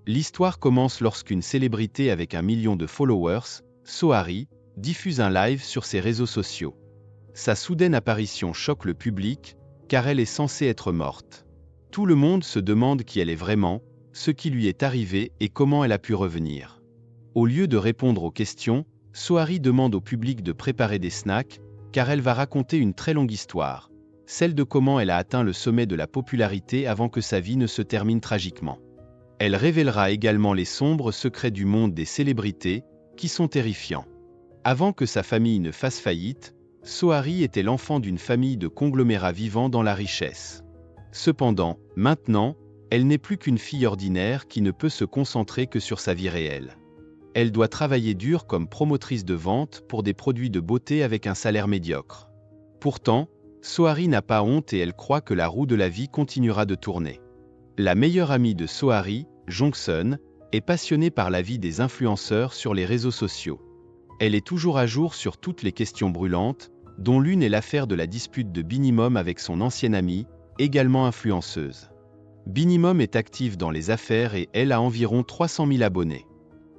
L'histoire commence lorsqu'une célébrité avec 1 million de followers, Sohari, diffuse un live sur ses réseaux sociaux. Sa soudaine apparition choque le public, car elle est censée être morte. Tout le monde se demande qui elle est vraiment, ce qui lui est arrivé et comment elle a pu revenir. Au lieu de répondre aux questions, Sohari demande au public de préparer des snacks, car elle va raconter une très longue histoire, celle de comment elle a atteint le sommet de la popularité avant que sa vie ne se termine tragiquement. Elle révélera également les sombres secrets du monde des célébrités, qui sont terrifiants. Avant que sa famille ne fasse faillite, Sohari était l'enfant d'une famille de conglomérats vivant dans la richesse. Cependant, maintenant, elle n'est plus qu'une fille ordinaire qui ne peut se concentrer que sur sa vie réelle. Elle doit travailler dur comme promotrice de vente pour des produits de beauté avec un salaire médiocre. Pourtant, Sohari n'a pas honte et elle croit que la roue de la vie continuera de tourner. La meilleure amie de Sohari, Jongsun, est passionnée par la vie des influenceurs sur les réseaux sociaux. Elle est toujours à jour sur toutes les questions brûlantes, dont l'une est l'affaire de la dispute de Binimum avec son ancienne amie, également influenceuse. Binimum est active dans les affaires et elle a environ 300 000 abonnés.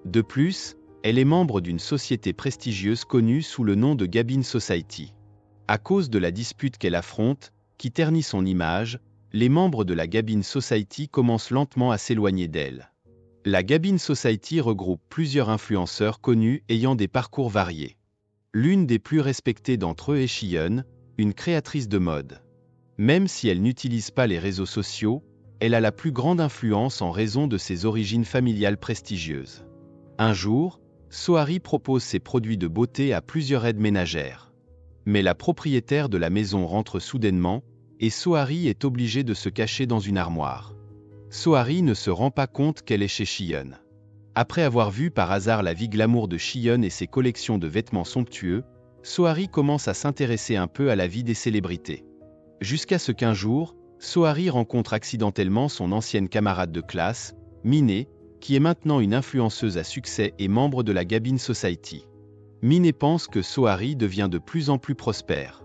De plus, elle est membre d'une société prestigieuse connue sous le nom de Gabin Society. À cause de la dispute qu'elle affronte, qui ternit son image, les membres de la Gabin Society commencent lentement à s'éloigner d'elle. La Gabin Society regroupe plusieurs influenceurs connus ayant des parcours variés. L'une des plus respectées d'entre eux est Shiyeon, une créatrice de mode. Même si elle n'utilise pas les réseaux sociaux, elle a la plus grande influence en raison de ses origines familiales prestigieuses. Un jour, Sohari propose ses produits de beauté à plusieurs aides ménagères. Mais la propriétaire de la maison rentre soudainement, et Sohari est obligée de se cacher dans une armoire. Sohari ne se rend pas compte qu'elle est chez Shiyeon. Après avoir vu par hasard la vie glamour de Shiyeon et ses collections de vêtements somptueux, Sohari commence à s'intéresser un peu à la vie des célébrités. Jusqu'à ce qu'un jour, Sohari rencontre accidentellement son ancienne camarade de classe, Minnie, qui est maintenant une influenceuse à succès et membre de la Gabin Society. Minnie pense que Sohari devient de plus en plus prospère.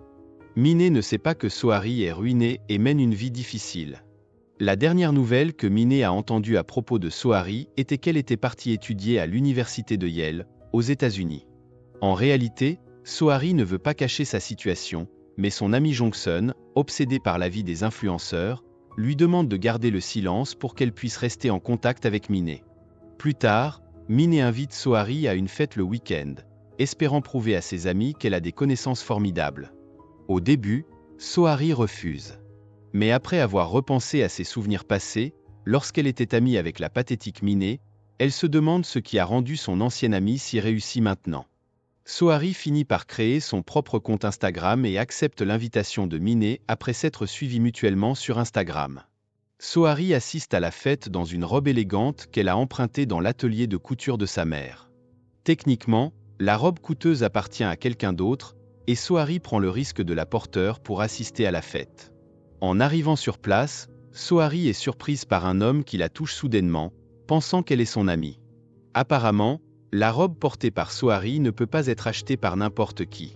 Minnie ne sait pas que Sohari est ruinée et mène une vie difficile. La dernière nouvelle que Minnie a entendue à propos de Sohari était qu'elle était partie étudier à l'université de Yale, aux États-Unis. En réalité, Sohari ne veut pas cacher sa situation, mais son ami Jongsun, obsédé par la vie des influenceurs, lui demande de garder le silence pour qu'elle puisse rester en contact avec Minnie. Plus tard, Minnie invite Sohari à une fête le week-end, espérant prouver à ses amis qu'elle a des connaissances formidables. Au début, Sohari refuse. Mais après avoir repensé à ses souvenirs passés, lorsqu'elle était amie avec la pathétique Minnie, elle se demande ce qui a rendu son ancienne amie si réussie maintenant. Sohari finit par créer son propre compte Instagram et accepte l'invitation de Minnie après s'être suivis mutuellement sur Instagram. Sohari assiste à la fête dans une robe élégante qu'elle a empruntée dans l'atelier de couture de sa mère. Techniquement, la robe coûteuse appartient à quelqu'un d'autre, et Sohari prend le risque de la porter pour assister à la fête. En arrivant sur place, Sohari est surprise par un homme qui la touche soudainement, pensant qu'elle est son amie. Apparemment, la robe portée par Sohari ne peut pas être achetée par n'importe qui.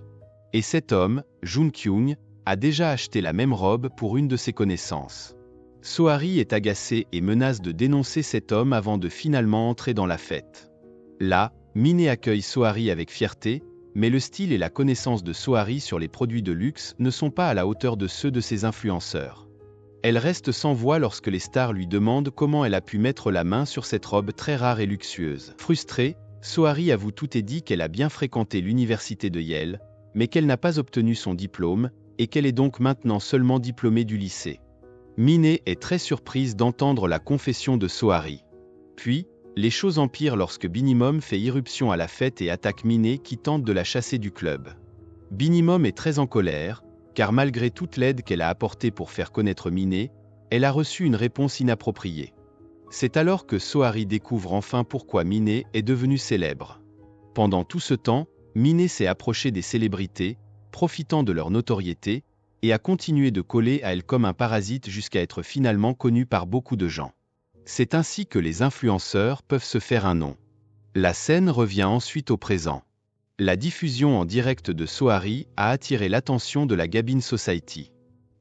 Et cet homme, Jun Kyung, a déjà acheté la même robe pour une de ses connaissances. Sohari est agacée et menace de dénoncer cet homme avant de finalement entrer dans la fête. Là, Minnie accueille Sohari avec fierté, mais le style et la connaissance de Sohari sur les produits de luxe ne sont pas à la hauteur de ceux de ses influenceurs. Elle reste sans voix lorsque les stars lui demandent comment elle a pu mettre la main sur cette robe très rare et luxueuse. Frustrée, Sohari avoue tout et dit qu'elle a bien fréquenté l'université de Yale, mais qu'elle n'a pas obtenu son diplôme, et qu'elle est donc maintenant seulement diplômée du lycée. Minnie est très surprise d'entendre la confession de Sohari. Puis, les choses empirent lorsque Binimum fait irruption à la fête et attaque Minnie qui tente de la chasser du club. Binimum est très en colère, car malgré toute l'aide qu'elle a apportée pour faire connaître Minnie, elle a reçu une réponse inappropriée. C'est alors que Sohari découvre enfin pourquoi Minnie est devenue célèbre. Pendant tout ce temps, Minnie s'est approchée des célébrités, profitant de leur notoriété, et a continué de coller à elle comme un parasite jusqu'à être finalement connue par beaucoup de gens. C'est ainsi que les influenceurs peuvent se faire un nom. La scène revient ensuite au présent. La diffusion en direct de Sohari a attiré l'attention de la Gabin Society.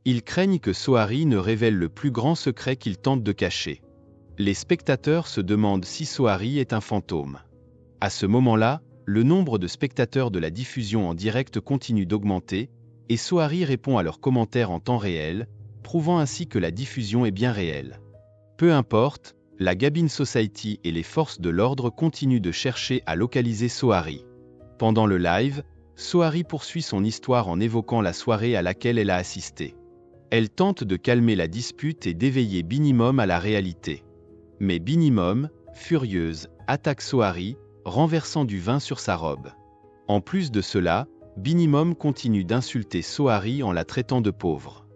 Ils craignent que Sohari ne révèle le plus grand secret qu'il tente de cacher. Les spectateurs se demandent si Sohari est un fantôme. À ce moment-là, le nombre de spectateurs de la diffusion en direct continue d'augmenter, et Sohari répond à leurs commentaires en temps réel, prouvant ainsi que la diffusion est bien réelle. Peu importe, la Gabin Society et les forces de l'ordre continuent de chercher à localiser Sohari. Pendant le live, Sohari poursuit son histoire en évoquant la soirée à laquelle elle a assisté. Elle tente de calmer la dispute et d'éveiller Binimum à la réalité. Mais Binimum, furieuse, attaque Sohari, renversant du vin sur sa robe. En plus de cela, Binimum continue d'insulter Sohari en la traitant de pauvre.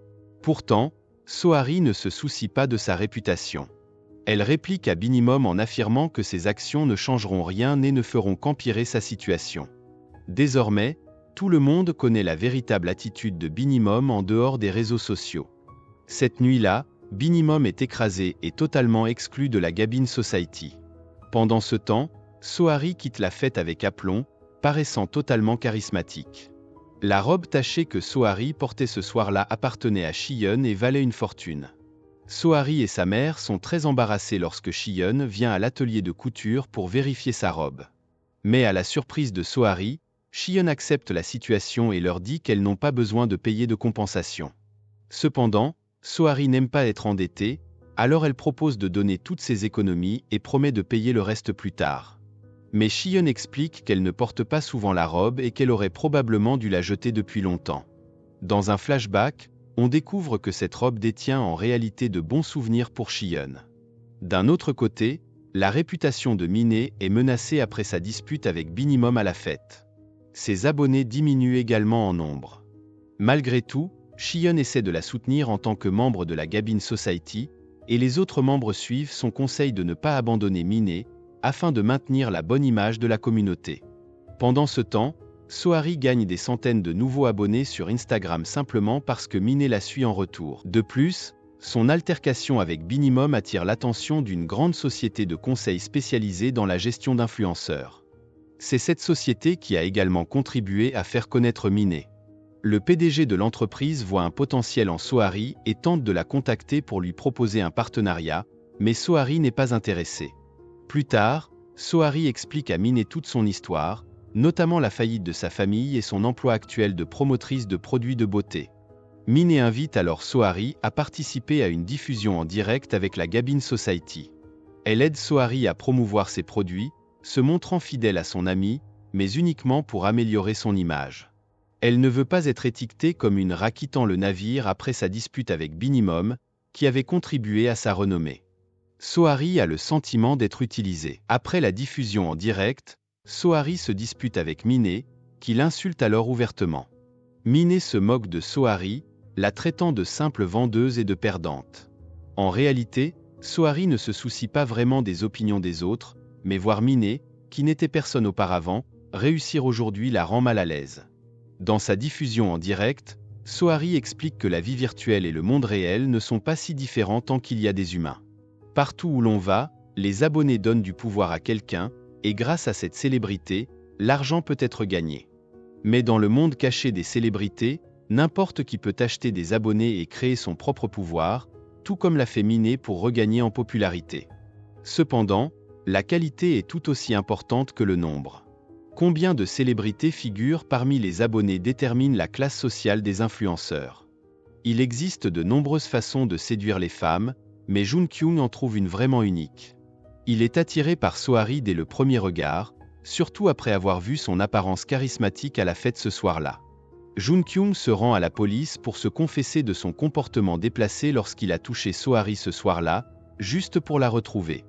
Pourtant, Sohari ne se soucie pas de sa réputation. Elle réplique à Binimum en affirmant que ses actions ne changeront rien et ne feront qu'empirer sa situation. Désormais, tout le monde connaît la véritable attitude de Binimum en dehors des réseaux sociaux. Cette nuit-là, Binimum est écrasé et totalement exclu de la Gabin Society. Pendant ce temps, Sohari quitte la fête avec aplomb, paraissant totalement charismatique. La robe tachée que Sohari portait ce soir-là appartenait à Shiyeon et valait une fortune. Sohari et sa mère sont très embarrassés lorsque Shiyeon vient à l'atelier de couture pour vérifier sa robe. Mais à la surprise de Sohari, Shiyeon accepte la situation et leur dit qu'elles n'ont pas besoin de payer de compensation. Cependant, Sohari n'aime pas être endettée, alors elle propose de donner toutes ses économies et promet de payer le reste plus tard. Mais Shiyeon explique qu'elle ne porte pas souvent la robe et qu'elle aurait probablement dû la jeter depuis longtemps. Dans un flashback, on découvre que cette robe détient en réalité de bons souvenirs pour Shiyeon. D'un autre côté, la réputation de Miné est menacée après sa dispute avec Binimum à la fête. Ses abonnés diminuent également en nombre. Malgré tout, Shiyeon essaie de la soutenir en tant que membre de la Gabin Society, et les autres membres suivent son conseil de ne pas abandonner Miné, afin de maintenir la bonne image de la communauté. Pendant ce temps, Sohari gagne des centaines de nouveaux abonnés sur Instagram simplement parce que Miné la suit en retour. De plus, son altercation avec Binimum attire l'attention d'une grande société de conseil spécialisée dans la gestion d'influenceurs. C'est cette société qui a également contribué à faire connaître Miné. Le PDG de l'entreprise voit un potentiel en Sohari et tente de la contacter pour lui proposer un partenariat, mais Sohari n'est pas intéressé. Plus tard, Sohari explique à Miné toute son histoire, notamment la faillite de sa famille et son emploi actuel de promotrice de produits de beauté. Miné invite alors Sohari à participer à une diffusion en direct avec la Gabin Society. Elle aide Sohari à promouvoir ses produits, se montrant fidèle à son ami, mais uniquement pour améliorer son image. Elle ne veut pas être étiquetée comme une rat quittant le navire après sa dispute avec Binimum, qui avait contribué à sa renommée. Sohari a le sentiment d'être utilisé. Après la diffusion en direct, Sohari se dispute avec Miné, qui l'insulte alors ouvertement. Miné se moque de Sohari, la traitant de simple vendeuse et de perdante. En réalité, Sohari ne se soucie pas vraiment des opinions des autres, mais voir Miné, qui n'était personne auparavant, réussir aujourd'hui la rend mal à l'aise. Dans sa diffusion en direct, Sohari explique que la vie virtuelle et le monde réel ne sont pas si différents tant qu'il y a des humains. Partout où l'on va, les abonnés donnent du pouvoir à quelqu'un, et grâce à cette célébrité, l'argent peut être gagné. Mais dans le monde caché des célébrités, n'importe qui peut acheter des abonnés et créer son propre pouvoir, tout comme l'a fait Miné pour regagner en popularité. Cependant, la qualité est tout aussi importante que le nombre. Combien de célébrités figurent parmi les abonnés détermine la classe sociale des influenceurs. Il existe de nombreuses façons de séduire les femmes, mais Jun Kyung en trouve une vraiment unique. Il est attiré par Sohari dès le premier regard, surtout après avoir vu son apparence charismatique à la fête ce soir-là. Jun Kyung se rend à la police pour se confesser de son comportement déplacé lorsqu'il a touché Sohari ce soir-là, juste pour la retrouver.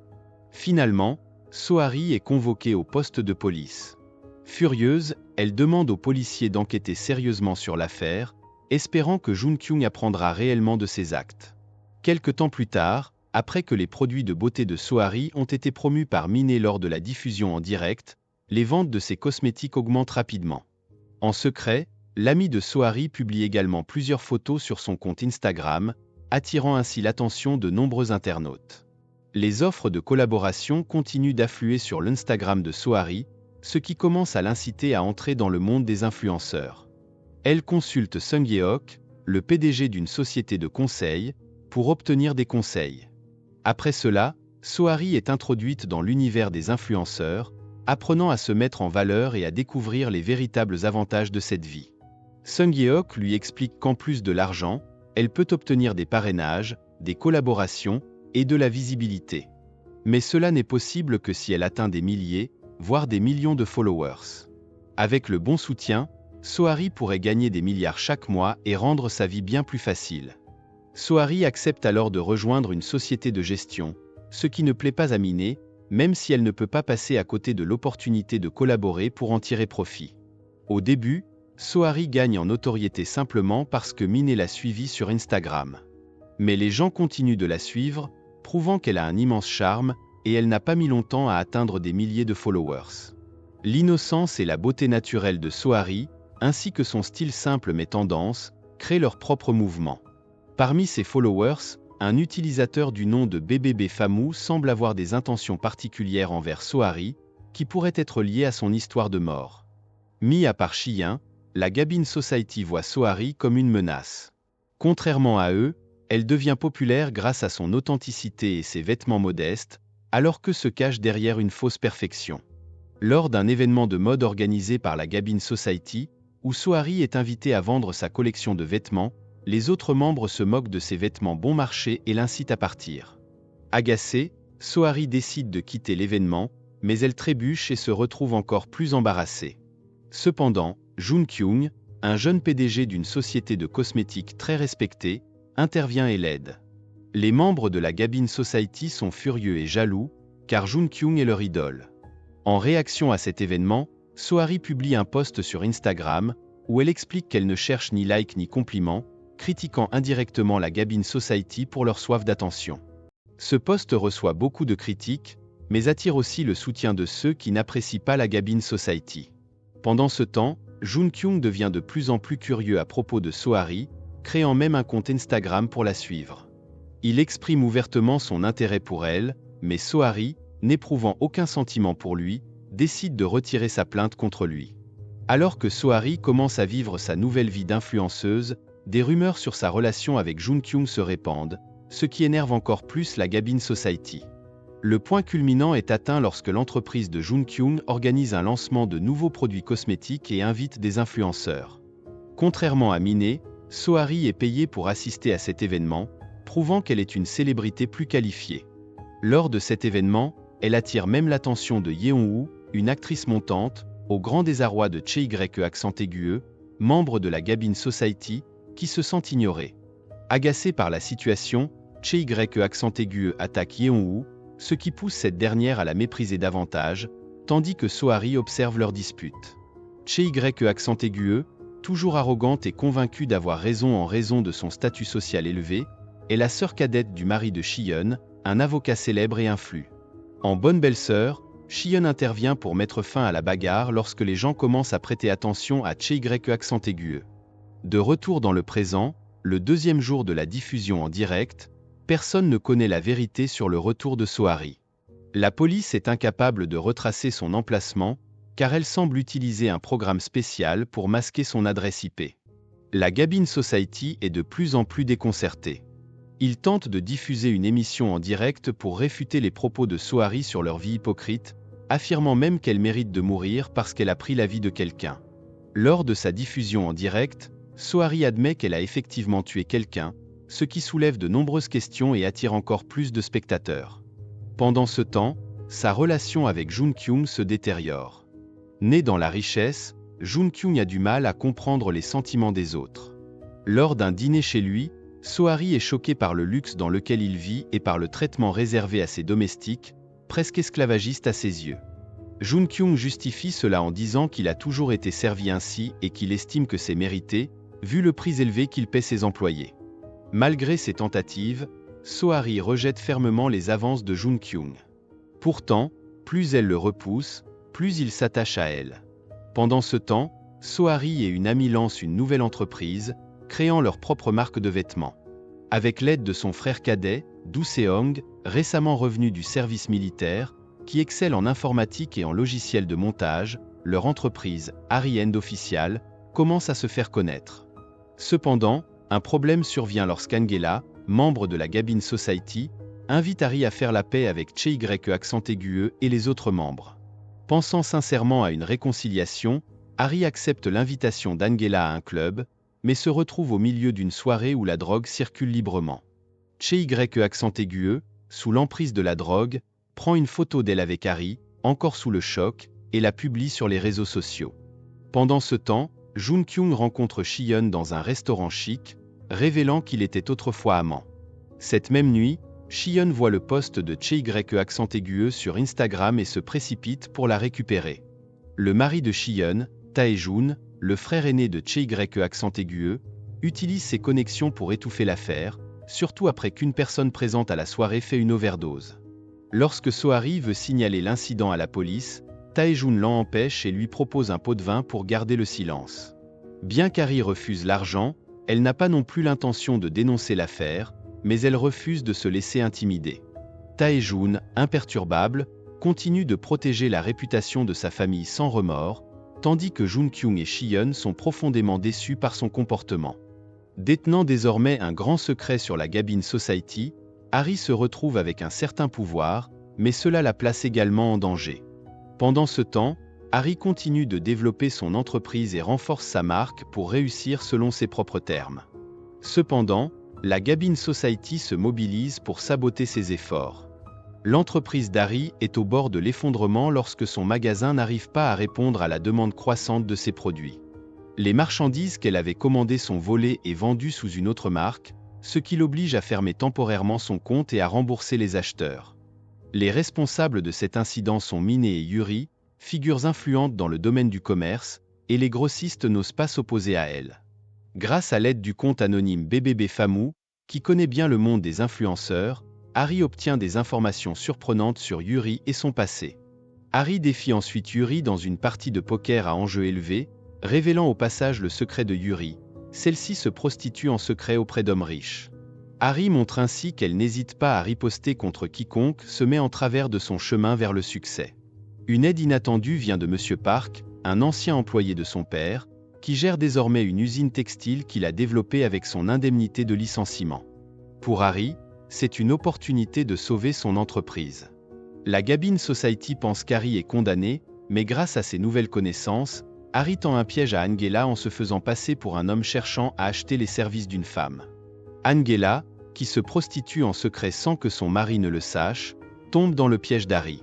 Finalement, Sohari est convoquée au poste de police. Furieuse, elle demande aux policiers d'enquêter sérieusement sur l'affaire, espérant que Jun Kyung apprendra réellement de ses actes. Quelque temps plus tard, après que les produits de beauté de Sohari ont été promus par Miné lors de la diffusion en direct, les ventes de ses cosmétiques augmentent rapidement. En secret, l'ami de Sohari publie également plusieurs photos sur son compte Instagram, attirant ainsi l'attention de nombreux internautes. Les offres de collaboration continuent d'affluer sur l'Instagram de Sohari, ce qui commence à l'inciter à entrer dans le monde des influenceurs. Elle consulte Sung Yeok, le PDG d'une société de conseil, pour obtenir des conseils. Après cela, Sohari est introduite dans l'univers des influenceurs, apprenant à se mettre en valeur et à découvrir les véritables avantages de cette vie. Sung Yeok lui explique qu'en plus de l'argent, elle peut obtenir des parrainages, des collaborations et de la visibilité. Mais cela n'est possible que si elle atteint des milliers, voire des millions de followers. Avec le bon soutien, Sohari pourrait gagner des milliards chaque mois et rendre sa vie bien plus facile. Sohari accepte alors de rejoindre une société de gestion, ce qui ne plaît pas à Miné, même si elle ne peut pas passer à côté de l'opportunité de collaborer pour en tirer profit. Au début, Sohari gagne en notoriété simplement parce que Miné l'a suivie sur Instagram. Mais les gens continuent de la suivre, prouvant qu'elle a un immense charme, et elle n'a pas mis longtemps à atteindre des milliers de followers. L'innocence et la beauté naturelle de Sohari, ainsi que son style simple mais tendance, créent leur propre mouvement. Parmi ses followers, un utilisateur du nom de BBB Famou semble avoir des intentions particulières envers Sohari, qui pourraient être liées à son histoire de mort. Mis à part Shiyin, la Gabin Society voit Sohari comme une menace. Contrairement à eux, elle devient populaire grâce à son authenticité et ses vêtements modestes, alors que se cache derrière une fausse perfection. Lors d'un événement de mode organisé par la Gabin Society, où Sohari est invité à vendre sa collection de vêtements, les autres membres se moquent de ses vêtements bon marché et l'incitent à partir. Agacée, Sohari décide de quitter l'événement, mais elle trébuche et se retrouve encore plus embarrassée. Cependant, Jun Kyung, un jeune PDG d'une société de cosmétiques très respectée, intervient et l'aide. Les membres de la Gabin Society sont furieux et jaloux, car Jun Kyung est leur idole. En réaction à cet événement, Sohari publie un post sur Instagram, où elle explique qu'elle ne cherche ni like ni compliments, critiquant indirectement la Gabin Society pour leur soif d'attention. Ce post reçoit beaucoup de critiques, mais attire aussi le soutien de ceux qui n'apprécient pas la Gabin Society. Pendant ce temps, Jun Kyung devient de plus en plus curieux à propos de Sohari, créant même un compte Instagram pour la suivre. Il exprime ouvertement son intérêt pour elle, mais Sohari, n'éprouvant aucun sentiment pour lui, décide de retirer sa plainte contre lui. Alors que Sohari commence à vivre sa nouvelle vie d'influenceuse, des rumeurs sur sa relation avec Jun Kyung se répandent, ce qui énerve encore plus la Gabin Society. Le point culminant est atteint lorsque l'entreprise de Jun Kyung organise un lancement de nouveaux produits cosmétiques et invite des influenceurs. Contrairement à Miné, Sohari est payée pour assister à cet événement, prouvant qu'elle est une célébrité plus qualifiée. Lors de cet événement, elle attire même l'attention de Yeon-woo, une actrice montante, au grand désarroi de Chae accent aigu, membre de la Gabin Society, qui se sent ignorée. Agacée par la situation, Chae accent aigu attaque Yeon-woo, ce qui pousse cette dernière à la mépriser davantage, tandis que Sohari observe leur dispute. Chae accent aigu, toujours arrogante et convaincue d'avoir raison en raison de son statut social élevé, est la sœur cadette du mari de Shiyeon, un avocat célèbre et influent. En bonne belle-sœur, Shiyeon intervient pour mettre fin à la bagarre lorsque les gens commencent à prêter attention à Chae accent aigu. De retour dans le présent, le deuxième jour de la diffusion en direct, personne ne connaît la vérité sur le retour de Sohari. La police est incapable de retracer son emplacement, car elle semble utiliser un programme spécial pour masquer son adresse IP. La Gabin Society est de plus en plus déconcertée. Ils tentent de diffuser une émission en direct pour réfuter les propos de Sohari sur leur vie hypocrite, affirmant même qu'elle mérite de mourir parce qu'elle a pris la vie de quelqu'un. Lors de sa diffusion en direct, Sohari admet qu'elle a effectivement tué quelqu'un, ce qui soulève de nombreuses questions et attire encore plus de spectateurs. Pendant ce temps, sa relation avec Jun Kyung se détériore. Né dans la richesse, Jun Kyung a du mal à comprendre les sentiments des autres. Lors d'un dîner chez lui, Sohari est choqué par le luxe dans lequel il vit et par le traitement réservé à ses domestiques, presque esclavagiste à ses yeux. Jun Kyung justifie cela en disant qu'il a toujours été servi ainsi et qu'il estime que c'est mérité, vu le prix élevé qu'il paie ses employés. Malgré ses tentatives, Sohari rejette fermement les avances de Jun Kyung. Pourtant, plus elle le repousse, plus il s'attache à elle. Pendant ce temps, Sohari et une amie lancent une nouvelle entreprise, créant leur propre marque de vêtements. Avec l'aide de son frère cadet, Do Seong, récemment revenu du service militaire, qui excelle en informatique et en logiciels de montage, leur entreprise, Harry End Official, commence à se faire connaître. Cependant, un problème survient lorsqu'Angela, membre de la Gabin Society, invite Harry à faire la paix avec Che et les autres membres. Pensant sincèrement à une réconciliation, Harry accepte l'invitation d'Angela à un club, mais se retrouve au milieu d'une soirée où la drogue circule librement. Che sous l'emprise de la drogue, prend une photo d'elle avec Harry, encore sous le choc, et la publie sur les réseaux sociaux. Pendant ce temps, Jun Kyung rencontre Shion dans un restaurant chic, révélant qu'il était autrefois amant. Cette même nuit, Shion voit le post de Che sur Instagram et se précipite pour la récupérer. Le mari de Shion, Tae-jun, le frère aîné de Che utilise ses connexions pour étouffer l'affaire, surtout après qu'une personne présente à la soirée fait une overdose. Lorsque Sohari veut signaler l'incident à la police, Tae-jun l'en empêche et lui propose un pot de vin pour garder le silence. Bien qu'Harry refuse l'argent, elle n'a pas non plus l'intention de dénoncer l'affaire, mais elle refuse de se laisser intimider. Tae-jun, imperturbable, continue de protéger la réputation de sa famille sans remords, tandis que Jun Kyung et Shion sont profondément déçus par son comportement. Détenant désormais un grand secret sur la Gabin Society, Harry se retrouve avec un certain pouvoir, mais cela la place également en danger. Pendant ce temps, Harry continue de développer son entreprise et renforce sa marque pour réussir selon ses propres termes. Cependant, la Gabin Society se mobilise pour saboter ses efforts. L'entreprise d'Harry est au bord de l'effondrement lorsque son magasin n'arrive pas à répondre à la demande croissante de ses produits. Les marchandises qu'elle avait commandées sont volées et vendues sous une autre marque, ce qui l'oblige à fermer temporairement son compte et à rembourser les acheteurs. Les responsables de cet incident sont Mine et Yuri, figures influentes dans le domaine du commerce, et les grossistes n'osent pas s'opposer à elles. Grâce à l'aide du compte anonyme BBB Famou, qui connaît bien le monde des influenceurs, Harry obtient des informations surprenantes sur Yuri et son passé. Harry défie ensuite Yuri dans une partie de poker à enjeu élevé, révélant au passage le secret de Yuri. Celle-ci se prostitue en secret auprès d'hommes riches. Harry montre ainsi qu'elle n'hésite pas à riposter contre quiconque se met en travers de son chemin vers le succès. Une aide inattendue vient de M. Park, un ancien employé de son père, qui gère désormais une usine textile qu'il a développée avec son indemnité de licenciement. Pour Harry, c'est une opportunité de sauver son entreprise. La Gabin Society pense qu'Harry est condamné, mais grâce à ses nouvelles connaissances, Harry tend un piège à Angela en se faisant passer pour un homme cherchant à acheter les services d'une femme. Angela, qui se prostitue en secret sans que son mari ne le sache, tombe dans le piège d'Harry.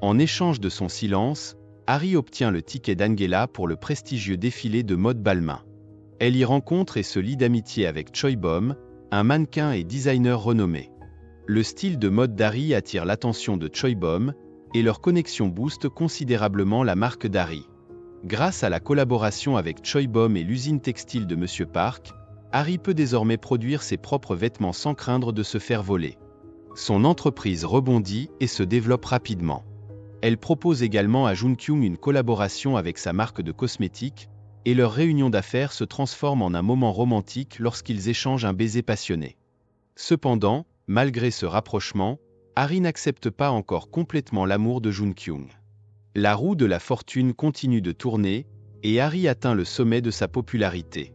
En échange de son silence, Harry obtient le ticket d'Angela pour le prestigieux défilé de mode Balmain. Elle y rencontre et se lie d'amitié avec Choi Bom, un mannequin et designer renommé. Le style de mode d'Harry attire l'attention de Choi Bom, et leur connexion booste considérablement la marque d'Harry. Grâce à la collaboration avec Choi Bom et l'usine textile de M. Park, Harry peut désormais produire ses propres vêtements sans craindre de se faire voler. Son entreprise rebondit et se développe rapidement. Elle propose également à Jun Kyung une collaboration avec sa marque de cosmétiques, et leur réunion d'affaires se transforme en un moment romantique lorsqu'ils échangent un baiser passionné. Cependant, malgré ce rapprochement, Harry n'accepte pas encore complètement l'amour de Jun Kyung. La roue de la fortune continue de tourner, et Harry atteint le sommet de sa popularité.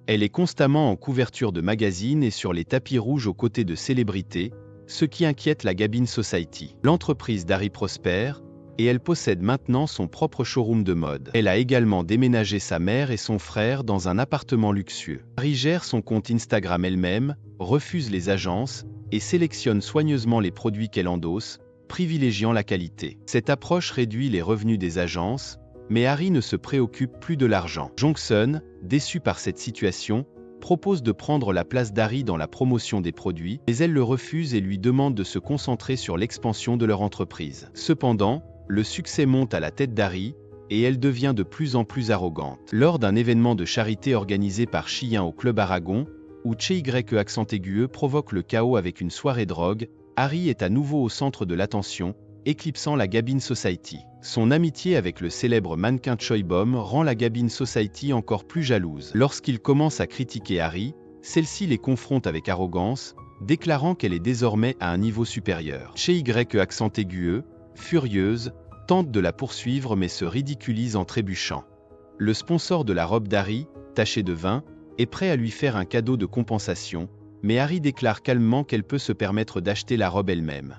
Elle est constamment en couverture de magazines et sur les tapis rouges aux côtés de célébrités, ce qui inquiète la Gabin Society. L'entreprise d'Harry prospère, et elle possède maintenant son propre showroom de mode. Elle a également déménagé sa mère et son frère dans un appartement luxueux. Harry gère son compte Instagram elle-même, refuse les agences, et sélectionne soigneusement les produits qu'elle endosse, privilégiant la qualité. Cette approche réduit les revenus des agences, mais Harry ne se préoccupe plus de l'argent. Jongsun, déçu par cette situation, propose de prendre la place d'Harry dans la promotion des produits, mais elle le refuse et lui demande de se concentrer sur l'expansion de leur entreprise. Cependant, le succès monte à la tête d'Harry, et elle devient de plus en plus arrogante. Lors d'un événement de charité organisé par Chien au Club Aragon, où Che provoque le chaos avec une soirée drogue, Harry est à nouveau au centre de l'attention, éclipsant la Gabin Society. Son amitié avec le célèbre mannequin Choi Bom rend la Gabin Society encore plus jalouse. Lorsqu'il commence à critiquer Harry, celle-ci les confronte avec arrogance, déclarant qu'elle est désormais à un niveau supérieur. Che furieuse, tente de la poursuivre mais se ridiculise en trébuchant. Le sponsor de la robe d'Harry, taché de vin, est prêt à lui faire un cadeau de compensation, Mais Harry déclare calmement qu'elle peut se permettre d'acheter la robe elle-même.